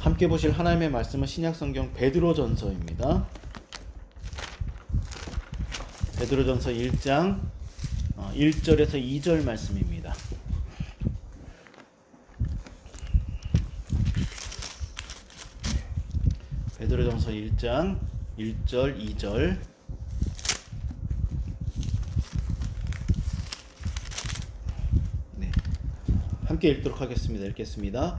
함께 보실 하나님의 말씀은 신약성경 베드로전서입니다. 베드로전서 1장 1절에서 2절 말씀입니다. 베드로전서 1장 1절 2절. 함께 읽도록 하겠습니다. 읽겠습니다.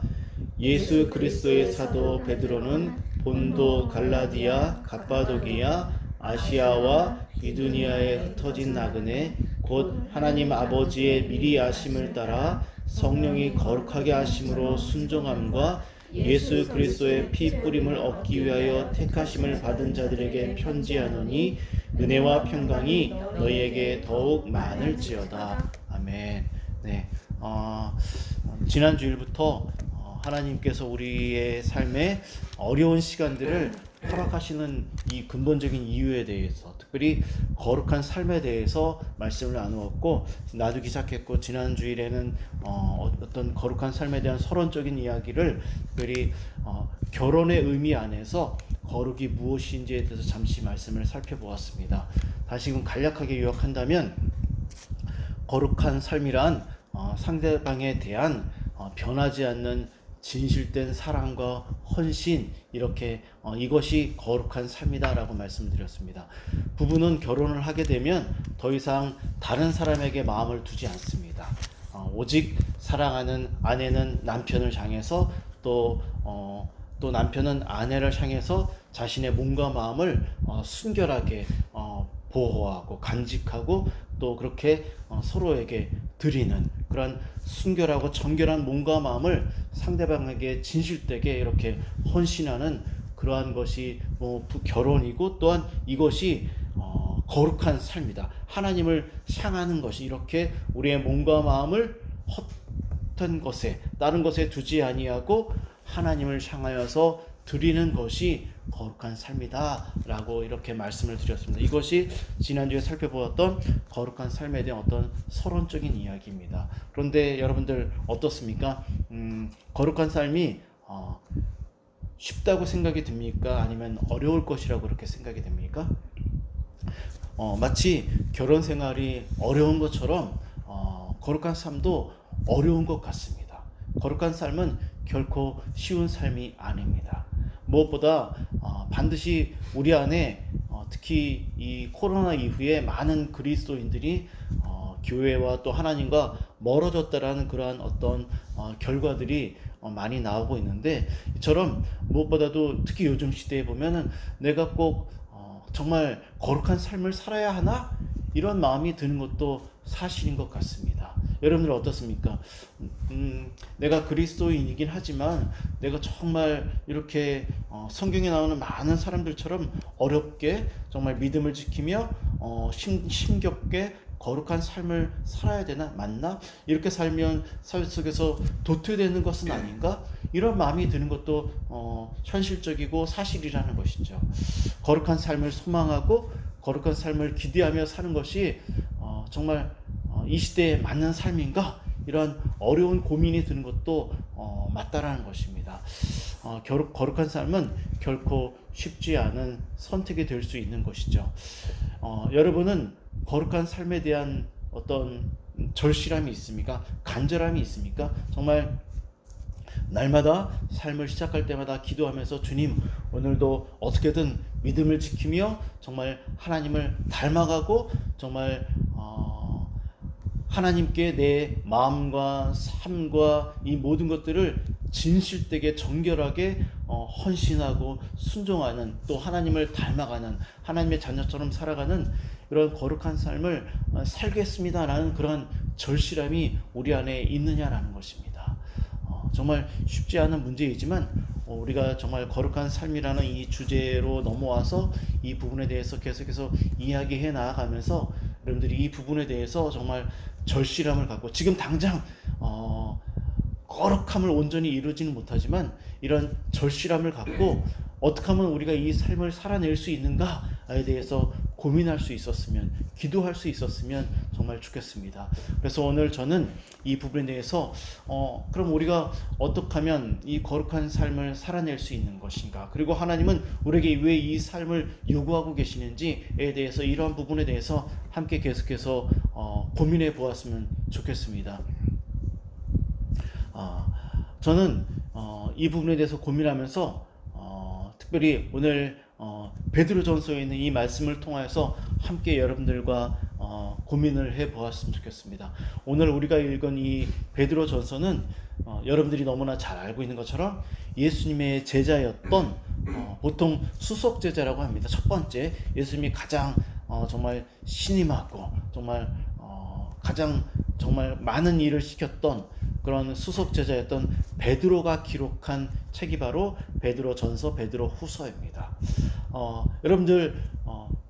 예수 그리스도의 사도 베드로는 본도, 갈라디아, 갑바도기아, 아시아와 비두니아에 흩어진 나그네 곧 하나님 아버지의 미리 아심을 따라 성령이 거룩하게 하심으로 순종함과 예수 그리스도의 피 뿌림을 얻기 위하여 택하심을 받은 자들에게 편지하노니 은혜와 평강이 너희에게 더욱 많을지어다. 아멘. 네. 지난 주일부터 하나님께서 우리의 삶에 어려운 시간들을 허락하시는 이 근본적인 이유에 대해서, 특별히 거룩한 삶에 대해서 말씀을 나누었고, 나누기 시작했고, 지난 주일에는 어떤 거룩한 삶에 대한 서론적인 이야기를, 특별히 결혼의 의미 안에서 거룩이 무엇인지에 대해서 잠시 말씀을 살펴보았습니다. 다시금 간략하게 요약한다면 거룩한 삶이란 상대방에 대한 변하지 않는 진실된 사랑과 헌신, 이렇게 이것이 거룩한 삶이다라고 말씀드렸습니다. 부부는 결혼을 하게 되면 더 이상 다른 사람에게 마음을 두지 않습니다. 오직 사랑하는 아내는 남편을 향해서 또 남편은 아내를 향해서 자신의 몸과 마음을 순결하게 보호하고 간직하고 또 그렇게 서로에게 드리는 그런 순결하고 정결한 몸과 마음을 상대방에게 진실되게 이렇게 헌신하는 그러한 것이 결혼이고, 또한 이것이 거룩한 삶이다. 하나님을 향하는 것이, 이렇게 우리의 몸과 마음을 헛된 것에, 다른 것에 두지 아니하고 하나님을 향하여서 드리는 것이 거룩한 삶이다 라고 이렇게 말씀을 드렸습니다. 이것이 지난주에 살펴보았던 거룩한 삶에 대한 어떤 서론적인 이야기입니다. 그런데 여러분들 어떻습니까? 거룩한 삶이 쉽다고 생각이 듭니까? 아니면 어려울 것이라고 그렇게 생각이 됩니까? 마치 결혼 생활이 어려운 것처럼 거룩한 삶도 어려운 것 같습니다. 거룩한 삶은 결코 쉬운 삶이 아닙니다. 무엇보다 반드시 우리 안에 특히 이 코로나 이후에 많은 그리스도인들이 교회와 또 하나님과 멀어졌다라는 그러한 어떤 결과들이 많이 나오고 있는데, 이처럼 무엇보다도 특히 요즘 시대에 보면은 내가 꼭 정말 거룩한 삶을 살아야 하나? 이런 마음이 드는 것도 사실인 것 같습니다. 여러분들 어떻습니까? 내가 그리스도인이긴 하지만 내가 정말 이렇게 성경에 나오는 많은 사람들처럼 어렵게 정말 믿음을 지키며 힘겹게 거룩한 삶을 살아야 되나? 맞나? 이렇게 살면 사회 속에서 도태되는 것은 아닌가? 이런 마음이 드는 것도 현실적이고 사실이라는 것이죠. 거룩한 삶을 소망하고 거룩한 삶을 기대하며 사는 것이 정말 이 시대에 맞는 삶인가? 이런 어려운 고민이 드는 것도 맞다라는 것입니다. 거룩한 삶은 결코 쉽지 않은 선택이 될 수 있는 것이죠. 여러분은 거룩한 삶에 대한 어떤 절실함이 있습니까? 간절함이 있습니까? 정말 날마다 삶을 시작할 때마다 기도하면서 주님, 오늘도 어떻게든 믿음을 지키며 정말 하나님을 닮아가고 정말 하나님께 내 마음과 삶과 이 모든 것들을 진실되게 정결하게 헌신하고 순종하는, 또 하나님을 닮아가는 하나님의 자녀처럼 살아가는 이런 거룩한 삶을 살겠습니다라는 그런 절실함이 우리 안에 있느냐라는 것입니다. 정말 쉽지 않은 문제이지만 우리가 정말 거룩한 삶이라는 이 주제로 넘어와서 이 부분에 대해서 계속해서 이야기해 나아가면서 여러분들이 이 부분에 대해서 정말 절실함을 갖고, 지금 당장 거룩함을 온전히 이루지는 못하지만 이런 절실함을 갖고 어떻게 하면 우리가 이 삶을 살아낼 수 있는가에 대해서 고민할 수 있었으면, 기도할 수 있었으면 정말 좋겠습니다. 그래서 오늘 저는 이 부분에 대해서 그럼 우리가 어떻게 하면 이 거룩한 삶을 살아낼 수 있는 것인가, 그리고 하나님은 우리에게 왜 이 삶을 요구하고 계시는지에 대해서, 이러한 부분에 대해서 함께 계속해서 고민해 보았으면 좋겠습니다. 저는 이 부분에 대해서 고민하면서 특별히 오늘 베드로전서에 있는 이 말씀을 통해서 함께 여러분들과 고민을 해 보았으면 좋겠습니다. 오늘 우리가 읽은 이 베드로전서는 여러분들이 너무나 잘 알고 있는 것처럼 예수님의 제자였던 보통 수석 제자라고 합니다. 첫 번째, 예수님이 가장 정말 신임하고 정말 가장 정말 많은 일을 시켰던 그런 수석 제자였던 베드로가 기록한 책이 바로 베드로전서, 베드로후서입니다. 여러분들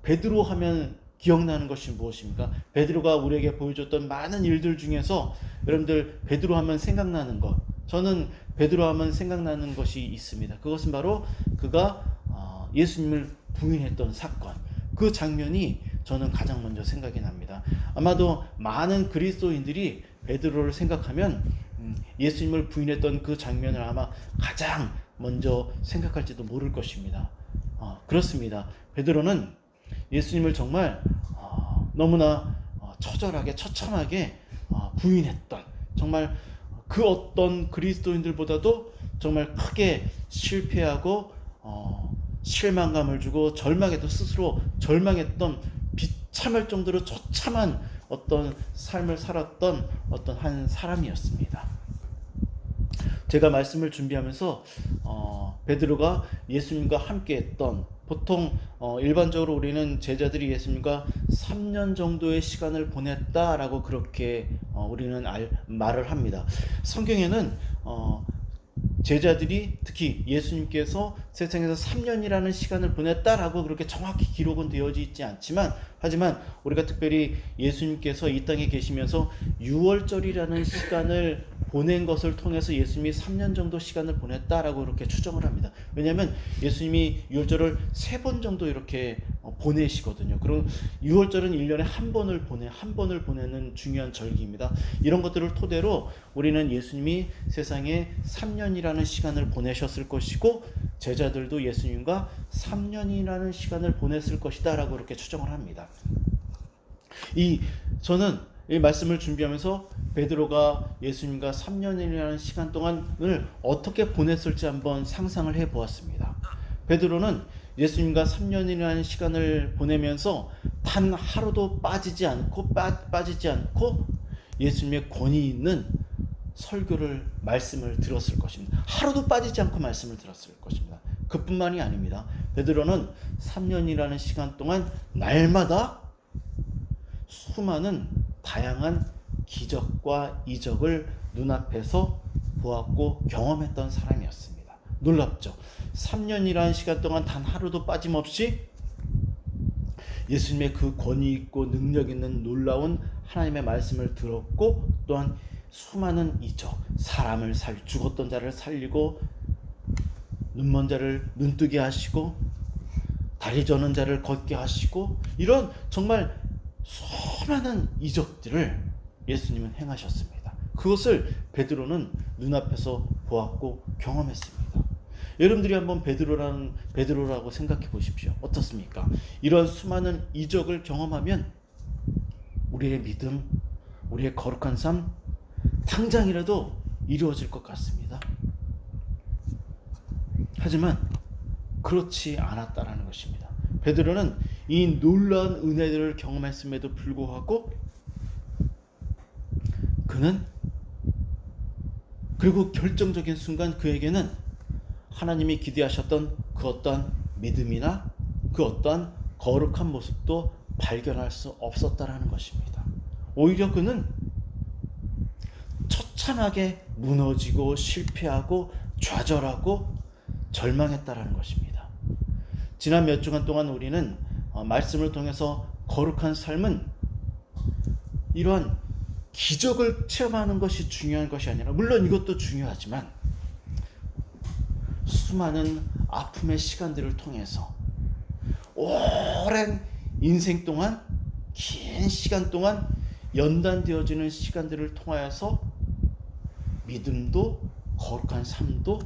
베드로 하면 기억나는 것이 무엇입니까? 베드로가 우리에게 보여줬던 많은 일들 중에서 여러분들 베드로 하면 생각나는 것, 저는 베드로 하면 생각나는 것이 있습니다. 그것은 바로 그가 예수님을 부인했던 사건, 그 장면이 저는 가장 먼저 생각이 납니다. 아마도 많은 그리스도인들이 베드로를 생각하면 예수님을 부인했던 그 장면을 아마 가장 먼저 생각할지도 모를 것입니다. 그렇습니다. 베드로는 예수님을 정말 너무나 처절하게, 처참하게 부인했던, 정말 그 어떤 그리스도인들보다도 정말 크게 실패하고 실망감을 주고 절망해도 스스로 절망했던, 비참할 정도로 처참한 어떤 삶을 살았던 어떤 한 사람이었습니다. 제가 말씀을 준비하면서 베드로가 예수님과 함께 했던, 보통 일반적으로 우리는 제자들이 예수님과 3년 정도의 시간을 보냈다라고 그렇게 우리는 말을 합니다. 성경에는 제자들이, 특히 예수님께서 세상에서 3년이라는 시간을 보냈다라고 그렇게 정확히 기록은 되어져 있지 않지만, 하지만 우리가 특별히 예수님께서 이 땅에 계시면서 유월절이라는 시간을 보낸 것을 통해서 예수님이 3년 정도 시간을 보냈다라고 그렇게 추정을 합니다. 왜냐하면 예수님이 유월절을 3번 정도 이렇게 보내시거든요. 그럼 유월절은 1년에 한 번을 보내는 중요한 절기입니다. 이런 것들을 토대로 우리는 예수님이 세상에 3년이라는 시간을 보내셨을 것이고, 제자들도 예수님과 3년이라는 시간을 보냈을 것이다 라고 그렇게 추정을 합니다. 저는 이 말씀을 준비하면서 베드로가 예수님과 3년이라는 시간 동안을 어떻게 보냈을지 한번 상상을 해 보았습니다. 베드로는 예수님과 3년이라는 시간을 보내면서 단 하루도 빠지지 않고 예수님의 권위 있는 설교를, 말씀을 들었을 것입니다. 하루도 빠지지 않고 말씀을 들었을 것입니다. 그뿐만이 아닙니다. 베드로는 3년이라는 시간 동안 날마다 수많은 다양한 기적과 이적을 눈앞에서 보았고 경험했던 사람이었습니다. 놀랍죠? 3년이라는 시간 동안 단 하루도 빠짐없이 예수님의 그 권위 있고 능력 있는 놀라운 하나님의 말씀을 들었고, 또한 수많은 이적, 죽었던 자를 살리고, 눈먼 자를 눈뜨게 하시고, 다리 저는 자를 걷게 하시고, 이런 정말 수많은 이적들을 예수님은 행하셨습니다. 그것을 베드로는 눈앞에서 보았고 경험했습니다. 여러분들이 한번 베드로라고 생각해 보십시오. 어떻습니까? 이런 수많은 이적을 경험하면 우리의 믿음, 우리의 거룩한 삶 당장이라도 이루어질 것 같습니다. 하지만 그렇지 않았다라는 것입니다. 베드로는 이 놀라운 은혜들을 경험했음에도 불구하고 그리고 결정적인 순간 그에게는 하나님이 기대하셨던 그 어떠한 믿음이나 그 어떠한 거룩한 모습도 발견할 수 없었다라는 것입니다. 오히려 그는 처참하게 무너지고 실패하고 좌절하고 절망했다라는 것입니다. 지난 몇 주간 동안 우리는 말씀을 통해서 거룩한 삶은 이러한 기적을 체험하는 것이 중요한 것이 아니라, 물론 이것도 중요하지만 수많은 아픔의 시간들을 통해서 오랜 인생 동안 긴 시간 동안 연단되어지는 시간들을 통하여서 믿음도 거룩한 삶도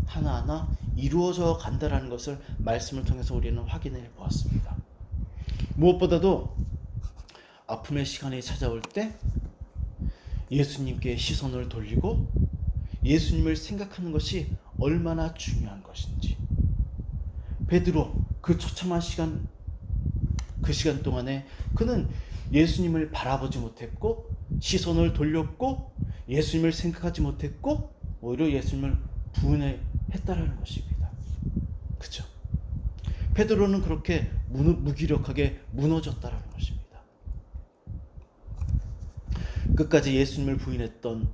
하나하나 이루어져 간다라는 것을 말씀을 통해서 우리는 확인해 보았습니다. 무엇보다도 아픔의 시간이 찾아올 때 예수님께 시선을 돌리고 예수님을 생각하는 것이 얼마나 중요한 것인지, 베드로 그 처참한 시간, 그 시간 동안에 그는 예수님을 바라보지 못했고 시선을 돌렸고 예수님을 생각하지 못했고 오히려 예수님을 부인했다라는 것입니다. 그죠? 베드로는 그렇게 무기력하게 무너졌다라는 것입니다. 끝까지 예수님을 부인했던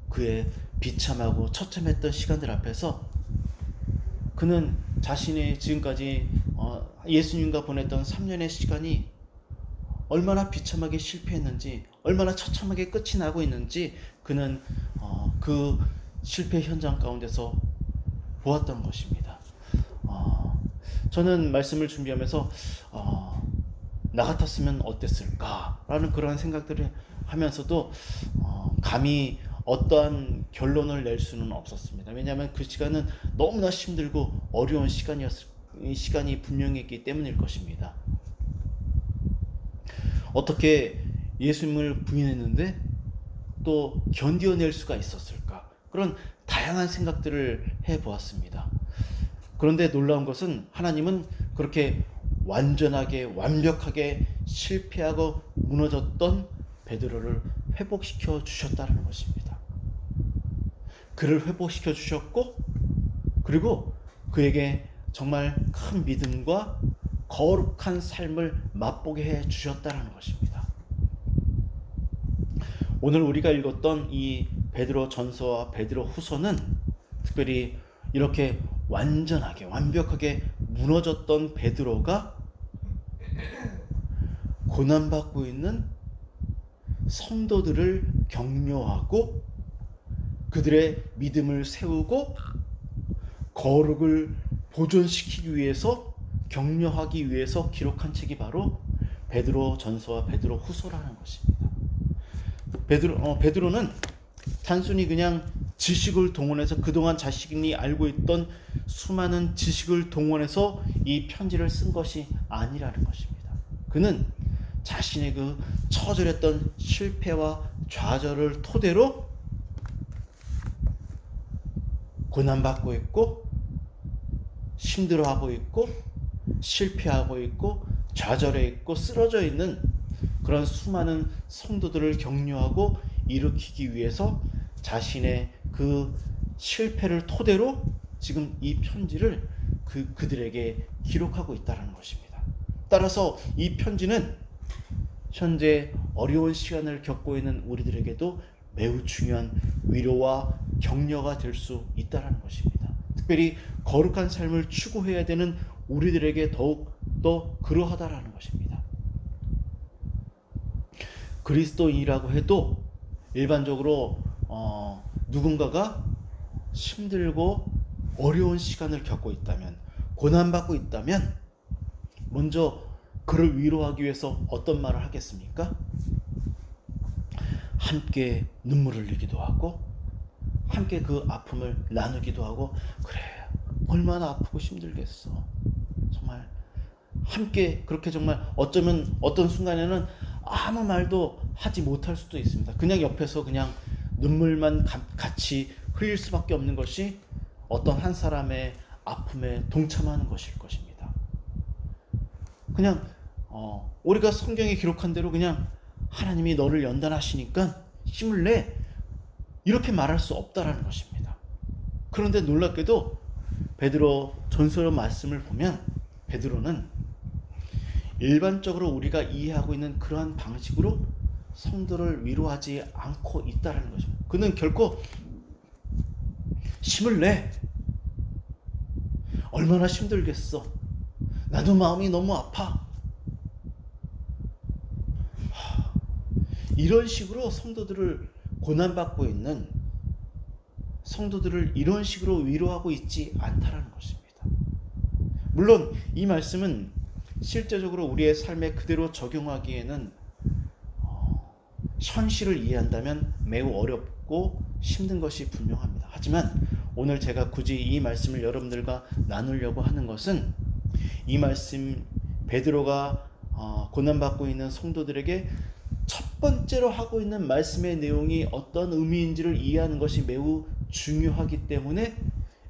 그의 비참하고 처참했던 시간들 앞에서 그는 자신이 지금까지 예수님과 보냈던 3년의 시간이 얼마나 비참하게 실패했는지, 얼마나 처참하게 끝이 나고 있는지 그는 그 실패 현장 가운데서 보았던 것입니다. 저는 말씀을 준비하면서 나 같았으면 어땠을까라는 그런 생각들을 하면서도 감히 어떠한 결론을 낼 수는 없었습니다. 왜냐하면 그 시간은 너무나 힘들고 어려운 시간이 분명했기 때문일 것입니다. 어떻게 예수님을 부인했는데 또 견뎌낼 수가 있었을까? 그런 다양한 생각들을 해보았습니다. 그런데 놀라운 것은 하나님은 그렇게 완전하게 완벽하게 실패하고 무너졌던 베드로를 회복시켜 주셨다는 것입니다. 그를 회복시켜 주셨고 그리고 그에게 정말 큰 믿음과 거룩한 삶을 맛보게 해 주셨다는 것입니다. 오늘 우리가 읽었던 이 베드로 전서와 베드로 후서는 특별히 이렇게 완전하게 완벽하게 무너졌던 베드로가 고난받고 있는 성도들을 격려하고 그들의 믿음을 세우고 거룩을 보존시키기 위해서 격려하기 위해서 기록한 책이 바로 베드로 전서와 베드로 후서라는 것입니다. 베드로는 단순히 그냥 지식을 동원해서 그동안 자신이 알고 있던 수많은 지식을 동원해서 이 편지를 쓴 것이 아니라는 것입니다. 그는 자신의 그 처절했던 실패와 좌절을 토대로 고난받고 있고 힘들어하고 있고 실패하고 있고 좌절해 있고 쓰러져 있는 그런 수많은 성도들을 격려하고 일으키기 위해서 자신의 그 실패를 토대로 지금 이 편지를 그들에게 기록하고 있다는 것입니다. 따라서 이 편지는 현재 어려운 시간을 겪고 있는 우리들에게도 매우 중요한 위로와 격려가 될 수 있다는 것입니다. 특별히 거룩한 삶을 추구해야 되는 우리들에게 더욱 더 그러하다라는 것입니다. 그리스도인이라고 해도 일반적으로 누군가가 힘들고 어려운 시간을 겪고 있다면, 고난받고 있다면 먼저 그를 위로하기 위해서 어떤 말을 하겠습니까? 함께 눈물을 흘리기도 하고 함께 그 아픔을 나누기도 하고, 그래 얼마나 아프고 힘들겠어, 정말 함께 그렇게 정말 어쩌면 어떤 순간에는 아무 말도 하지 못할 수도 있습니다. 그냥 옆에서 그냥 눈물만 같이 흘릴 수밖에 없는 것이 어떤 한 사람의 아픔에 동참하는 것일 것입니다. 그냥 우리가 성경에 기록한 대로 그냥 하나님이 너를 연단하시니까 힘을 내, 이렇게 말할 수 없다라는 것입니다. 그런데 놀랍게도 베드로 전서 말씀을 보면 베드로는 일반적으로 우리가 이해하고 있는 그러한 방식으로 성도를 위로하지 않고 있다는 것입니다. 그는 결코 힘을 내, 얼마나 힘들겠어, 나도 마음이 너무 아파, 이런 식으로 성도들을 고난받고 있는 성도들을 이런 식으로 위로하고 있지 않다라는 것입니다. 물론 이 말씀은 실제적으로 우리의 삶에 그대로 적용하기에는 현실을 이해한다면 매우 어렵고 힘든 것이 분명합니다. 하지만 오늘 제가 굳이 이 말씀을 여러분들과 나누려고 하는 것은 이 말씀 베드로가 고난받고 있는 성도들에게 첫 번째로 하고 있는 말씀의 내용이 어떤 의미인지를 이해하는 것이 매우 중요하기 때문에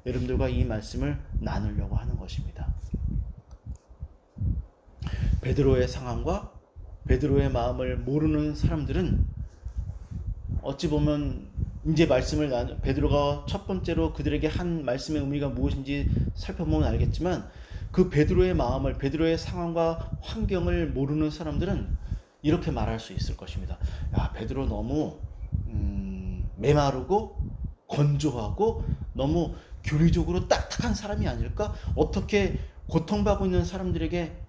여러분들과 이 말씀을 나누려고 하는 것입니다. 베드로의 상황과 베드로의 마음을 모르는 사람들은 어찌 보면 이제 베드로가 첫 번째로 그들에게 한 말씀의 의미가 무엇인지 살펴보면 알겠지만 그 베드로의 마음을, 베드로의 상황과 환경을 모르는 사람들은 이렇게 말할 수 있을 것입니다. 야, 베드로 너무 메마르고 건조하고 너무 교리적으로 딱딱한 사람이 아닐까? 어떻게 고통받고 있는 사람들에게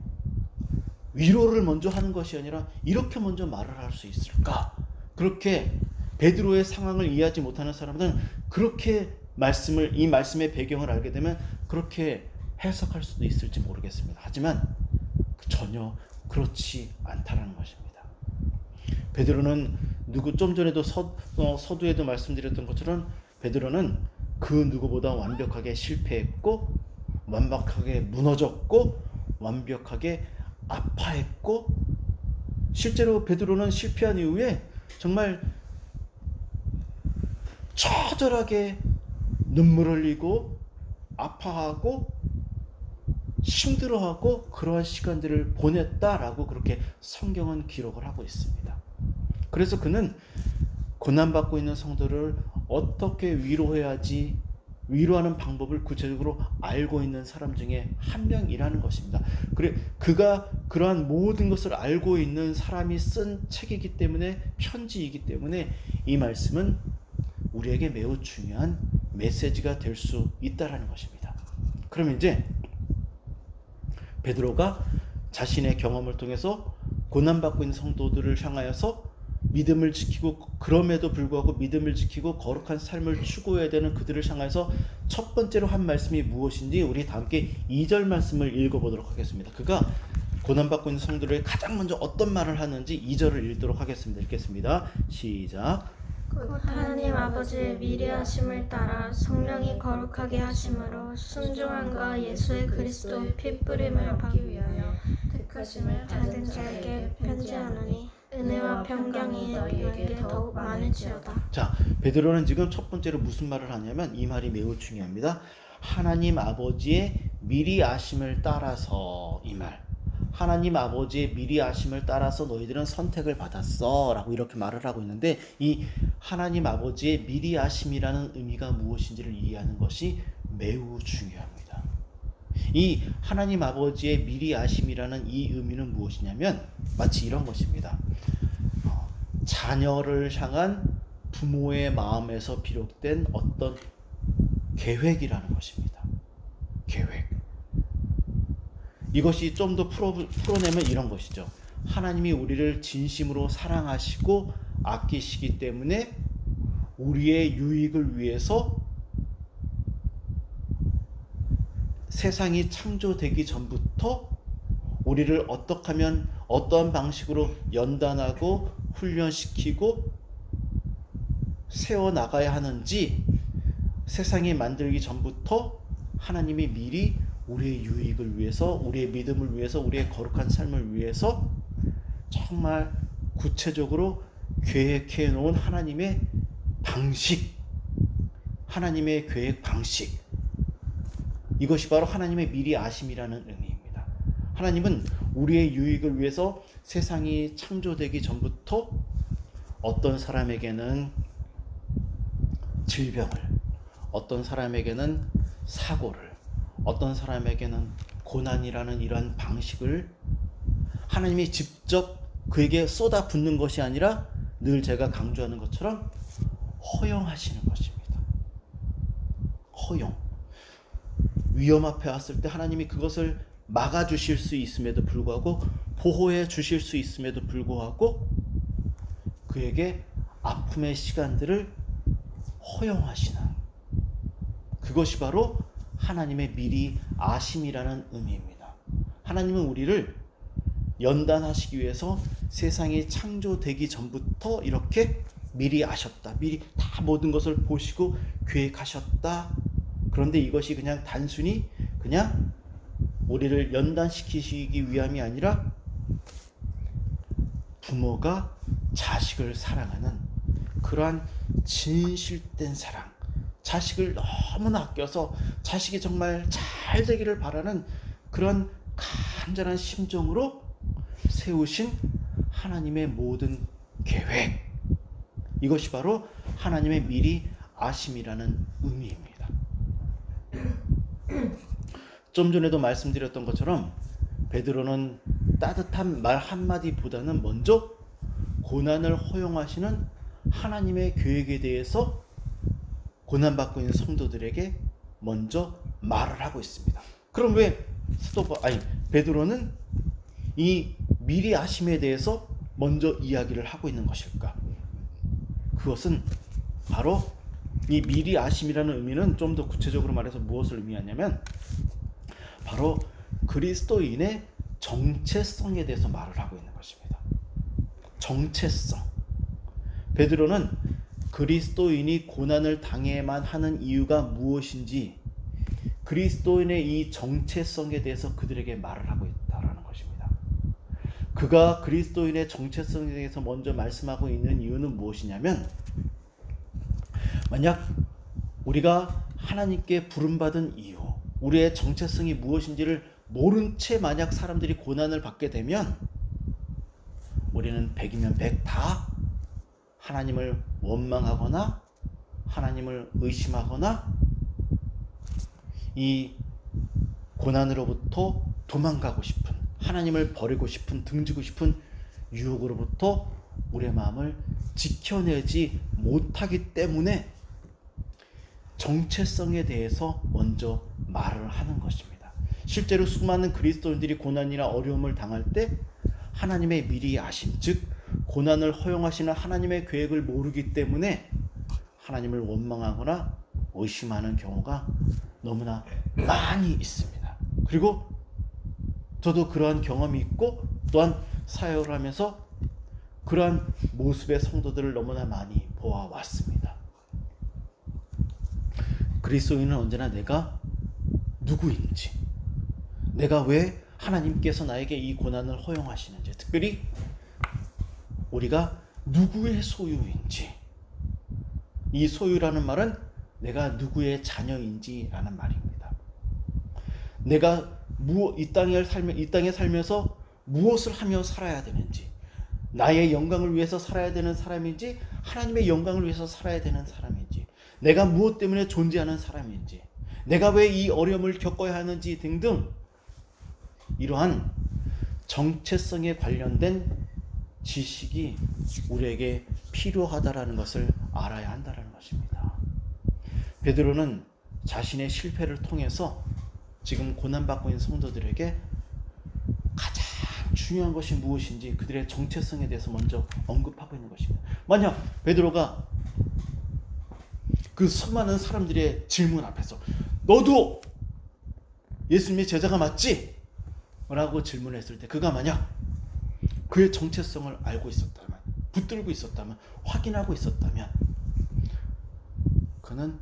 위로를 먼저 하는 것이 아니라 이렇게 먼저 말을 할 수 있을까? 그렇게 베드로의 상황을 이해하지 못하는 사람들은 그렇게 이 말씀의 배경을 알게 되면 그렇게 해석할 수도 있을지 모르겠습니다. 하지만 전혀 그렇지 않다라는 것입니다. 베드로는 좀 전에도 서두에도 말씀드렸던 것처럼 베드로는 그 누구보다 완벽하게 실패했고 완벽하게 무너졌고 완벽하게 아파했고 실제로 베드로는 실패한 이후에 정말 처절하게 눈물 흘리고 아파하고 힘들어하고 그러한 시간들을 보냈다라고 그렇게 성경은 기록을 하고 있습니다. 그래서 그는 고난받고 있는 성도를 어떻게 위로해야지 위로하는 방법을 구체적으로 알고 있는 사람 중에 한 명이라는 것입니다. 그가 그러한 모든 것을 알고 있는 사람이 쓴 책이기 때문에 편지이기 때문에 이 말씀은 우리에게 매우 중요한 메시지가 될 수 있다라는 것입니다. 그러면 이제 베드로가 자신의 경험을 통해서 고난받고 있는 성도들을 향하여서 믿음을 지키고 그럼에도 불구하고 믿음을 지키고 거룩한 삶을 추구해야 되는 그들을 향해서 첫 번째로 한 말씀이 무엇인지 우리 다 함께 2절 말씀을 읽어보도록 하겠습니다. 그가 고난받고 있는 성도들에게 가장 먼저 어떤 말을 하는지 2절을 읽도록 하겠습니다. 읽겠습니다. 시작. 하나님 아버지의 미리 하심을 따라 성령이 거룩하게 하심으로 순종함과 예수의 그리스도의 핏뿌림을 받기 위하여 택하심을 받은 자에게 편지하노니 은혜와 평강이 너희에게 더욱 많을지어다. 자, 베드로는 지금 첫 번째로 무슨 말을 하냐면 이 말이 매우 중요합니다. 하나님 아버지의 미리 아심을 따라서 이 말. 하나님 아버지의 미리 아심을 따라서 너희들은 선택을 받았어 라고 이렇게 말을 하고 있는데 이 하나님 아버지의 미리 아심이라는 의미가 무엇인지를 이해하는 것이 매우 중요합니다. 이 하나님 아버지의 미리 아심이라는 이 의미는 무엇이냐면 마치 이런 것입니다. 자녀를 향한 부모의 마음에서 비롯된 어떤 계획이라는 것입니다. 계획. 이것이 좀 더 풀어내면 이런 것이죠. 하나님이 우리를 진심으로 사랑하시고 아끼시기 때문에 우리의 유익을 위해서 세상이 창조되기 전부터 우리를 어떻게 하면 어떠한 방식으로 연단하고 훈련시키고 세워나가야 하는지 세상이 만들기 전부터 하나님이 미리 우리의 유익을 위해서, 우리의 믿음을 위해서, 우리의 거룩한 삶을 위해서 정말 구체적으로 계획해 놓은 하나님의 방식, 하나님의 계획 방식, 이것이 바로 하나님의 미리 아심이라는 의미입니다. 하나님은 우리의 유익을 위해서 세상이 창조되기 전부터 어떤 사람에게는 질병을, 어떤 사람에게는 사고를, 어떤 사람에게는 고난이라는 이러한 방식을 하나님이 직접 그에게 쏟아붓는 것이 아니라 늘 제가 강조하는 것처럼 허용하시는 것입니다. 허용. 위험 앞에 왔을 때 하나님이 그것을 막아주실 수 있음에도 불구하고 보호해 주실 수 있음에도 불구하고 그에게 아픔의 시간들을 허용하시는 그것이 바로 하나님의 미리 아심이라는 의미입니다. 하나님은 우리를 연단하시기 위해서 세상이 창조되기 전부터 이렇게 미리 아셨다. 미리 다 모든 것을 보시고 계획하셨다. 그런데 이것이 그냥 단순히 그냥 우리를 연단시키시기 위함이 아니라 부모가 자식을 사랑하는 그러한 진실된 사랑, 자식을 너무나 아껴서 자식이 정말 잘 되기를 바라는 그런 간절한 심정으로 세우신 하나님의 모든 계획, 이것이 바로 하나님의 미리 아심이라는 의미입니다. 좀 전에도 말씀드렸던 것처럼 베드로는 따뜻한 말 한마디보다는 먼저 고난을 허용하시는 하나님의 계획에 대해서 고난받고 있는 성도들에게 먼저 말을 하고 있습니다. 그럼 왜 베드로는 이 미리 아심에 대해서 먼저 이야기를 하고 있는 것일까? 그것은 바로 이 미리 아심이라는 의미는 좀 더 구체적으로 말해서 무엇을 의미하냐면 바로 그리스도인의 정체성에 대해서 말을 하고 있는 것입니다. 정체성. 베드로는 그리스도인이 고난을 당해야만 하는 이유가 무엇인지 그리스도인의 이 정체성에 대해서 그들에게 말을 하고 있다라는 것입니다. 그가 그리스도인의 정체성에 대해서 먼저 말씀하고 있는 이유는 무엇이냐면 만약 우리가 하나님께 부름받은 이유, 우리의 정체성이 무엇인지를 모른 채 만약 사람들이 고난을 받게 되면 우리는 100이면 100 다 하나님을 원망하거나 하나님을 의심하거나 이 고난으로부터 도망가고 싶은, 하나님을 버리고 싶은, 등지고 싶은 유혹으로부터 우리의 마음을 지켜내지 못하기 때문에 정체성에 대해서 먼저 말을 하는 것입니다. 실제로 수많은 그리스도인들이 고난이나 어려움을 당할 때 하나님의 미리 아심, 즉 고난을 허용하시는 하나님의 계획을 모르기 때문에 하나님을 원망하거나 의심하는 경우가 너무나 많이 있습니다. 그리고 저도 그러한 경험이 있고 또한 사역을 하면서 그러한 모습의 성도들을 너무나 많이 보아왔습니다. 그리스도인은 언제나 내가 누구인지, 내가 왜 하나님께서 나에게 이 고난을 허용하시는지, 특별히 우리가 누구의 소유인지, 이 소유라는 말은 내가 누구의 자녀인지라는 말입니다. 내가 이 땅에 살면서 무엇을 하며 살아야 되는지, 나의 영광을 위해서 살아야 되는 사람인지 하나님의 영광을 위해서 살아야 되는 사람인지, 내가 무엇 때문에 존재하는 사람인지, 내가 왜 이 어려움을 겪어야 하는지 등등 이러한 정체성에 관련된 지식이 우리에게 필요하다라는 것을 알아야 한다는 것입니다. 베드로는 자신의 실패를 통해서 지금 고난받고 있는 성도들에게 가장 중요한 것이 무엇인지 그들의 정체성에 대해서 먼저 언급하고 있는 것입니다. 만약 베드로가 그 수많은 사람들의 질문 앞에서 너도 예수님의 제자가 맞지? 라고 질문했을 때 그가 만약 그의 정체성을 알고 있었다면, 붙들고 있었다면, 확인하고 있었다면 그는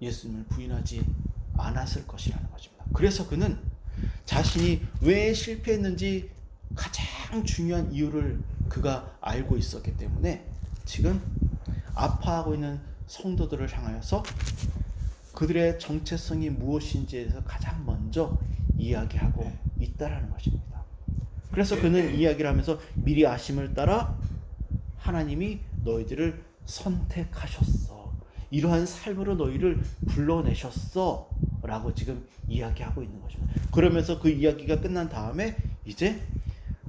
예수님을 부인하지 않았을 것이라는 것입니다. 그래서 그는 자신이 왜 실패했는지 가장 중요한 이유를 그가 알고 있었기 때문에 지금 아파하고 있는 성도들을 향하여서 그들의 정체성이 무엇인지에 대해서 가장 먼저 이야기하고 있다라는 것입니다. 그래서 그는 이야기를 하면서 미리 아심을 따라 하나님이 너희들을 선택하셨어, 이러한 삶으로 너희를 불러내셨어 라고 지금 이야기하고 있는 것입니다. 그러면서 그 이야기가 끝난 다음에 이제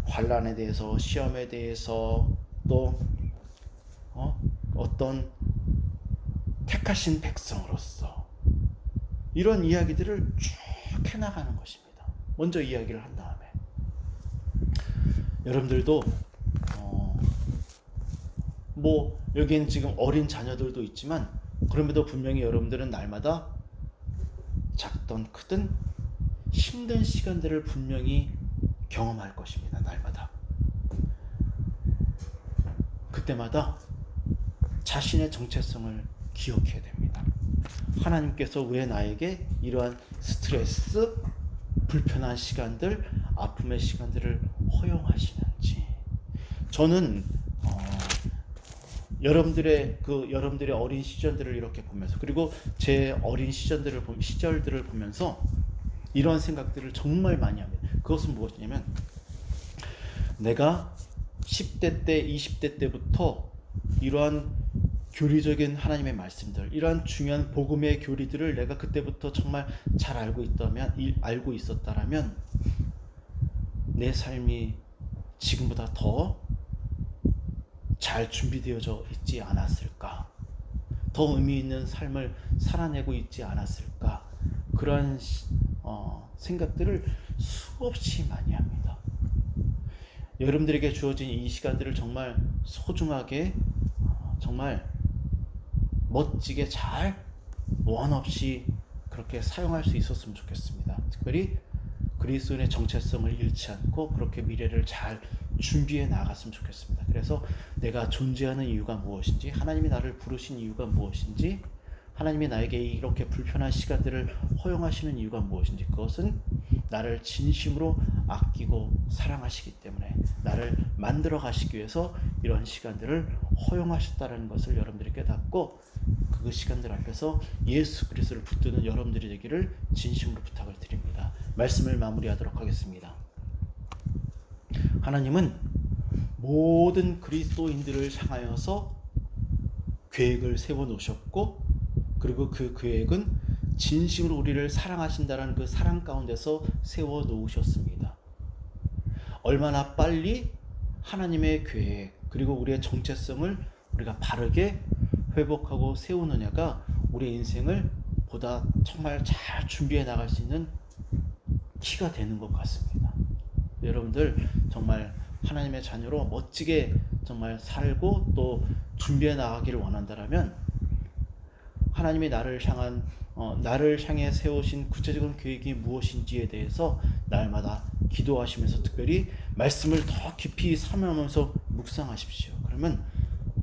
환난에 대해서, 시험에 대해서, 또 어떤 택하신 백성으로서 이런 이야기들을 쭉 해나가는 것입니다. 먼저 이야기를 한 다음에 여러분들도 여기엔 지금 어린 자녀들도 있지만 그럼에도 분명히 여러분들은 날마다 작든 크든 힘든 시간들을 분명히 경험할 것입니다. 날마다. 그때마다 자신의 정체성을 기억해야 됩니다. 하나님께서 왜 나에게 이러한 스트레스, 불편한 시간들, 아픔의 시간들을 허용하시는지. 저는 여러분들의 어린 시절들을 이렇게 보면서, 그리고 제 어린 시절들을 보면서 이런 생각들을 정말 많이 합니다. 그것은 무엇이냐면, 내가 10대 때, 20대 때부터 이러한 교리적인 하나님의 말씀들, 이러한 중요한 복음의 교리들을 내가 그때부터 정말 잘 알고 있었다라면 내 삶이 지금보다 더 잘 준비되어져 있지 않았을까? 더 의미 있는 삶을 살아내고 있지 않았을까? 그러한 생각들을 수없이 많이 합니다. 여러분들에게 주어진 이 시간들을 정말 소중하게, 정말 멋지게 잘 원 없이 그렇게 사용할 수 있었으면 좋겠습니다. 특별히 그리스도인의 정체성을 잃지 않고 그렇게 미래를 잘 준비해 나갔으면 좋겠습니다. 그래서 내가 존재하는 이유가 무엇인지, 하나님이 나를 부르신 이유가 무엇인지, 하나님이 나에게 이렇게 불편한 시간들을 허용하시는 이유가 무엇인지, 그것은 나를 진심으로 아끼고 사랑하시기 때문에 나를 만들어 가시기 위해서 이런 시간들을 허용하셨다는 것을 여러분들이 깨닫고, 그 시간들 앞에서 예수 그리스도를 붙드는 여러분들이 되기를 진심으로 부탁을 드립니다. 말씀을 마무리하도록 하겠습니다. 하나님은 모든 그리스도인들을 향하여서 계획을 세워 놓으셨고, 그리고 그 계획은 진심으로 우리를 사랑하신다는 그 사랑 가운데서 세워 놓으셨습니다. 얼마나 빨리 하나님의 계획, 그리고 우리의 정체성을 우리가 바르게 회복하고 세우느냐가 우리의 인생을 보다 정말 잘 준비해 나갈 수 있는 키가 되는 것 같습니다. 여러분들 정말 하나님의 자녀로 멋지게 정말 살고 또 준비해 나가기를 원한다면, 하나님이 나를 향해 세우신 구체적인 계획이 무엇인지에 대해서 날마다 기도하시면서, 특별히 말씀을 더 깊이 사모하면서 묵상하십시오. 그러면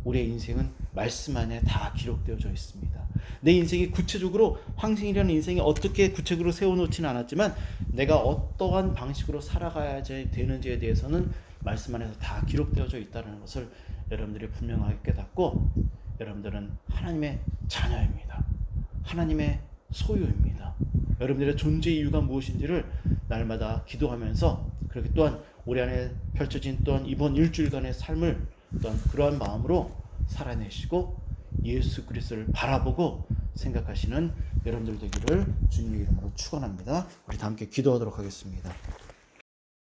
우리의 인생은 말씀 안에 다 기록되어져 있습니다. 내 인생이 구체적으로, 황생이라는 인생이 어떻게 구체적으로 세워놓지는 않았지만 내가 어떠한 방식으로 살아가야 되는지에 대해서는 말씀 안에서 다 기록되어져 있다는 것을 여러분들이 분명하게 깨닫고, 여러분들은 하나님의 자녀입니다. 하나님의 소유입니다. 여러분들의 존재 이유가 무엇인지를 날마다 기도하면서, 그렇게 또한 우리 안에 펼쳐진 또한 이번 일주일간의 삶을 또한 그러한 마음으로 살아내시고 예수 그리스도를 바라보고 생각하시는 여러분들 되기를 주님의 이름으로 축원합니다. 우리 다 함께 기도하도록 하겠습니다.